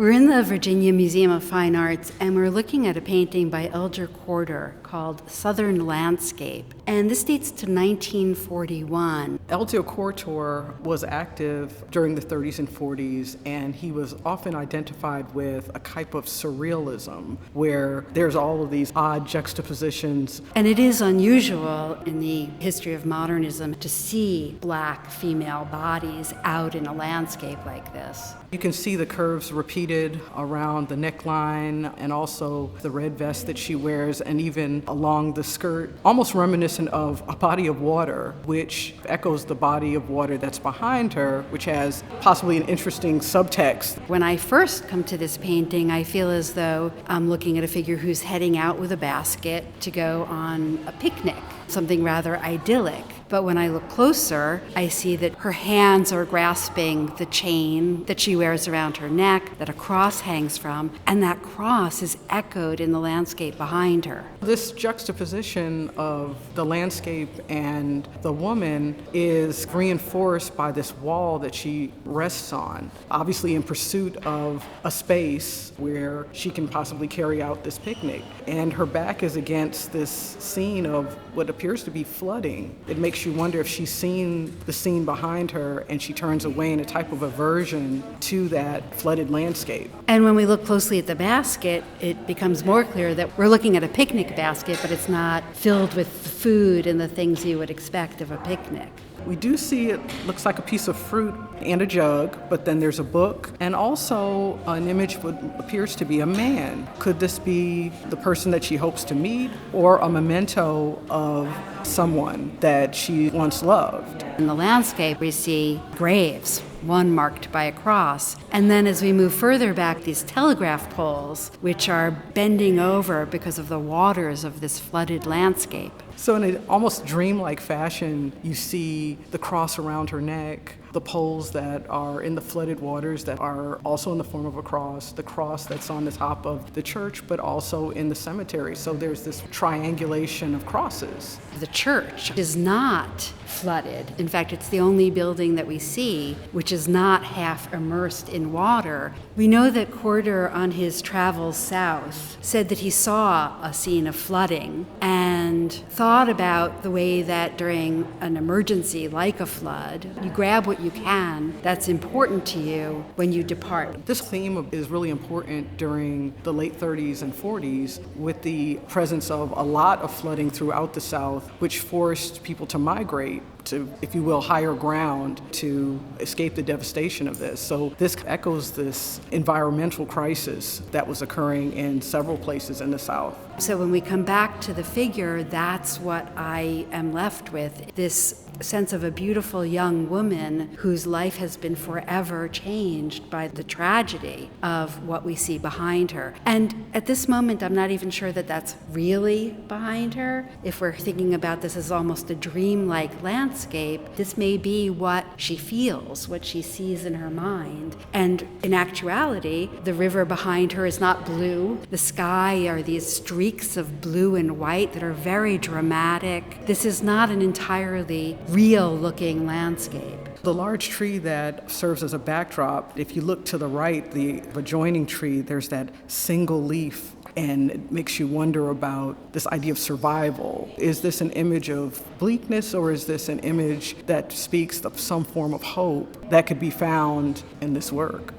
We're in the Virginia Museum of Fine Arts, and we're looking at a painting by Eldzier Cortor called Southern Landscape. And this dates to 1941. Eldzier Cortor was active during the 30s and 40s, and he was often identified with a type of surrealism where there's all of these odd juxtapositions. And it is unusual in the history of modernism to see black female bodies out in a landscape like this. You can see the curves repeated around the neckline and also the red vest that she wears, and even along the skirt, almost reminiscent of a body of water, which echoes the body of water that's behind her, which has possibly an interesting subtext. When I first come to this painting, I feel as though I'm looking at a figure who's heading out with a basket to go on a picnic, something rather idyllic. But when I look closer, I see that her hands are grasping the chain that she wears around her neck, that a cross hangs from, and that cross is echoed in the landscape behind her. This juxtaposition of the landscape and the woman is reinforced by this wall that she rests on, obviously in pursuit of a space where she can possibly carry out this picnic. And her back is against this scene of what appears to be flooding. It makes you wonder if she's seen the scene behind her and she turns away in a type of aversion to that flooded landscape. And when we look closely at the basket, it becomes more clear that we're looking at a picnic basket, but it's not filled with food and the things you would expect of a picnic. We do see it looks like a piece of fruit and a jug, but then there's a book and also an image of what appears to be a man. Could this be the person that she hopes to meet or a memento of someone that she once loved? In the landscape, we see graves, one marked by a cross. And then as we move further back, these telegraph poles, which are bending over because of the waters of this flooded landscape. So in an almost dreamlike fashion, you see the cross around her neck, the poles that are in the flooded waters that are also in the form of a cross, the cross that's on the top of the church, but also in the cemetery. So there's this triangulation of crosses. The church is not flooded. In fact, it's the only building that we see which is not half immersed in water. We know that Cortor, on his travels south, said that he saw a scene of flooding and thought about the way that during an emergency like a flood, you grab what you can that's important to you when you depart. This theme is really important during the late 30s and 40s with the presence of a lot of flooding throughout the South, which forced people to migrate to, if you will, higher ground to escape the devastation of this. So this echoes this environmental crisis that was occurring in several places in the South. So when we come back to the figure, that's what I am left with, this sense of a beautiful young woman whose life has been forever changed by the tragedy of what we see behind her. And at this moment, I'm not even sure that that's really behind her. If we're thinking about this as almost a dreamlike landscape, this may be what she feels, what she sees in her mind. And in actuality, the river behind her is not blue. The sky are these streaks of blue and white that are very dramatic. This is not an entirely real-looking landscape. The large tree that serves as a backdrop, if you look to the right, the adjoining tree, there's that single leaf, and it makes you wonder about this idea of survival. Is this an image of bleakness, or is this an image that speaks of some form of hope that could be found in this work?